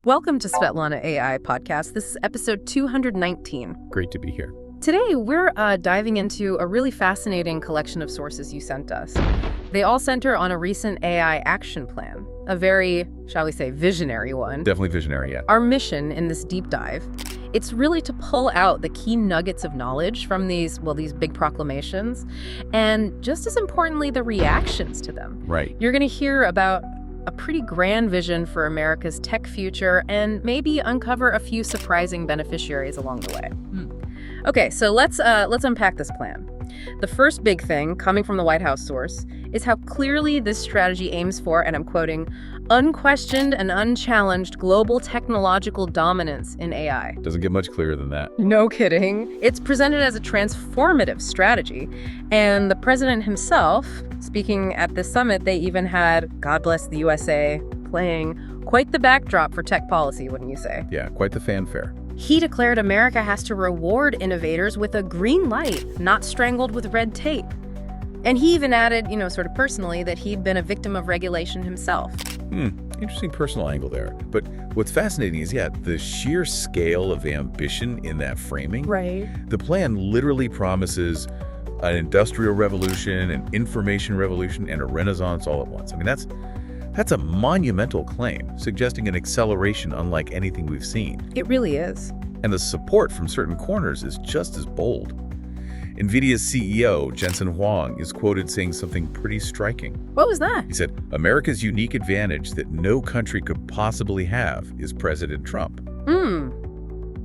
Welcome to Swetlana AI Podcast. This is episode 219. Great to be here. Today, we're diving into a really fascinating collection of sources you sent us. They all center on a recent AI action plan, a very, shall we say, visionary one. Definitely visionary, yeah. Our mission in this deep dive, it's really to pull out the key nuggets of knowledge from these big proclamations, and just as importantly, the reactions to them. Right. You're going to hear about a pretty grand vision for America's tech future and maybe uncover a few surprising beneficiaries along the way. Okay, so let's unpack this plan. The first big thing, coming from the White House source, is how clearly this strategy aims for, and I'm quoting, unquestioned and unchallenged global technological dominance in AI. Doesn't get much clearer than that. No kidding. It's presented as a transformative strategy, and the president himself, speaking at this summit, they even had God Bless the USA playing quite the backdrop for tech policy, wouldn't you say? Yeah, quite the fanfare. He declared America has to reward innovators with a green light, not strangled with red tape. And he even added, sort of personally, that he'd been a victim of regulation himself. Interesting personal angle there. But what's fascinating is, the sheer scale of ambition in that framing. Right. The plan literally promises an industrial revolution, an information revolution, and a renaissance all at once. I mean, that's a monumental claim, suggesting an acceleration unlike anything we've seen. It really is. And the support from certain corners is just as bold. NVIDIA's CEO, Jensen Huang, is quoted saying something pretty striking. What was that? He said, "America's unique advantage that no country could possibly have is President Trump."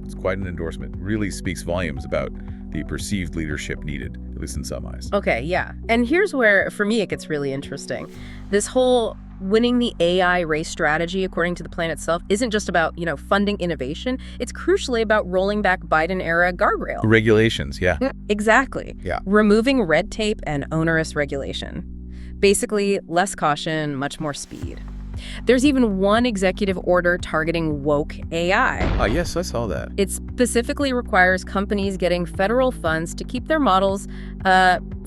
It's quite an endorsement. Really speaks volumes about the perceived leadership needed, at least in some eyes. Okay, yeah. And here's where, for me, it gets really interesting. This whole winning the AI race strategy, according to the plan itself, isn't just about, funding innovation. It's crucially about rolling back Biden-era guardrail. Regulations, yeah. Exactly. Yeah. Removing red tape and onerous regulation. Basically, less caution, much more speed. There's even one executive order targeting woke AI. Yes, I saw that. It specifically requires companies getting federal funds to keep their models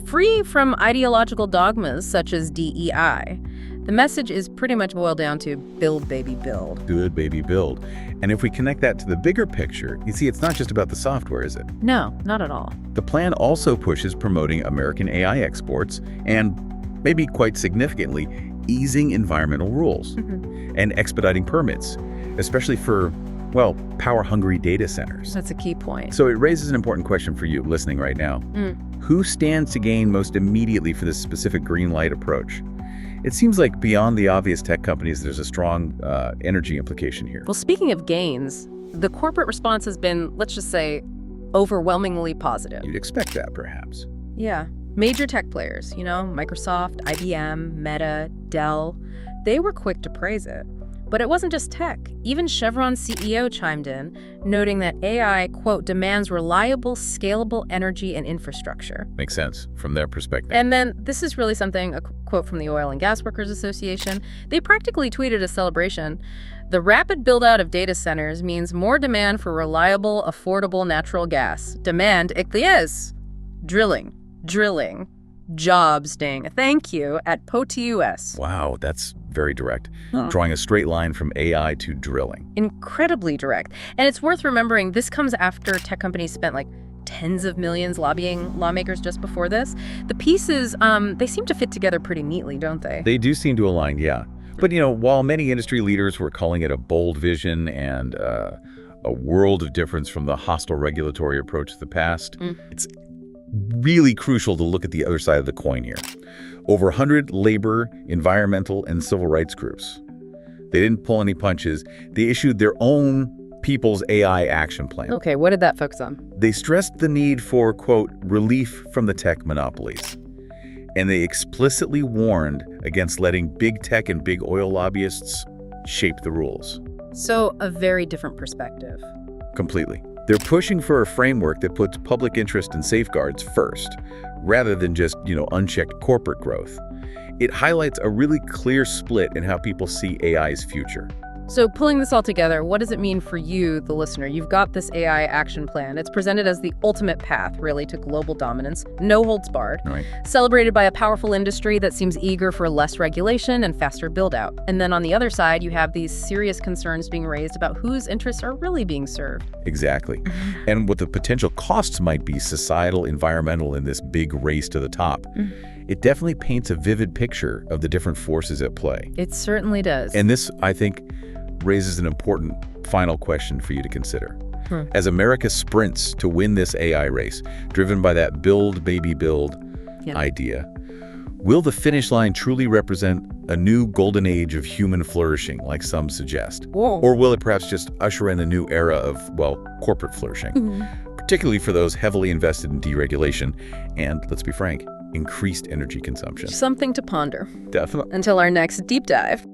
free from ideological dogmas such as DEI. The message is pretty much boiled down to build, baby, build. Good, baby, build. And if we connect that to the bigger picture, you see, it's not just about the software, is it? No, not at all. The plan also pushes promoting American AI exports and, maybe quite significantly, easing environmental rules and expediting permits, especially for, power-hungry data centers. That's a key point. So it raises an important question for you listening right now. Who stands to gain most immediately for this specific green light approach? It seems like beyond the obvious tech companies, there's a strong energy implication here. Well, speaking of gains, the corporate response has been, let's just say, overwhelmingly positive. You'd expect that, perhaps. Yeah. Major tech players, Microsoft, IBM, Meta, Dell, they were quick to praise it. But it wasn't just tech. Even Chevron's CEO chimed in, noting that AI, quote, demands reliable, scalable energy and infrastructure. Makes sense from their perspective. And then this is really something, a quote from the Oil and Gas Workers Association. They practically tweeted a celebration. The rapid build-out of data centers means more demand for reliable, affordable natural gas. Demand, yes. Drilling, jobs, dang. Thank you at POTUS. Wow, that's very direct. Drawing a straight line from AI to drilling. Incredibly direct. And it's worth remembering this comes after tech companies spent tens of millions lobbying lawmakers just before this. The pieces, they seem to fit together pretty neatly, don't they? They do seem to align, yeah. But, while many industry leaders were calling it a bold vision and a world of difference from the hostile regulatory approach of the past, it's really crucial to look at the other side of the coin here. Over 100 labor, environmental, and civil rights groups. They didn't pull any punches. They issued their own People's AI Action Plan. Okay, what did that focus on? They stressed the need for, quote, relief from the tech monopolies. And they explicitly warned against letting big tech and big oil lobbyists shape the rules. So, a very different perspective. Completely. They're pushing for a framework that puts public interest and safeguards first, rather than just, unchecked corporate growth. It highlights a really clear split in how people see AI's future. So pulling this all together, what does it mean for you, the listener? You've got this AI action plan. It's presented as the ultimate path, really, to global dominance, no holds barred, Right. celebrated by a powerful industry that seems eager for less regulation and faster build-out. And then on the other side, you have these serious concerns being raised about whose interests are really being served. Exactly. And what the potential costs might be, societal, environmental, in this big race to the top. It definitely paints a vivid picture of the different forces at play. It certainly does. And this, I think, raises an important final question for you to consider. As America sprints to win this AI race, driven by that build, baby, build idea, will the finish line truly represent a new golden age of human flourishing, like some suggest? Whoa. Or will it perhaps just usher in a new era of, well, corporate flourishing, particularly for those heavily invested in deregulation and, let's be frank, increased energy consumption? Something to ponder. Definitely. Until our next deep dive.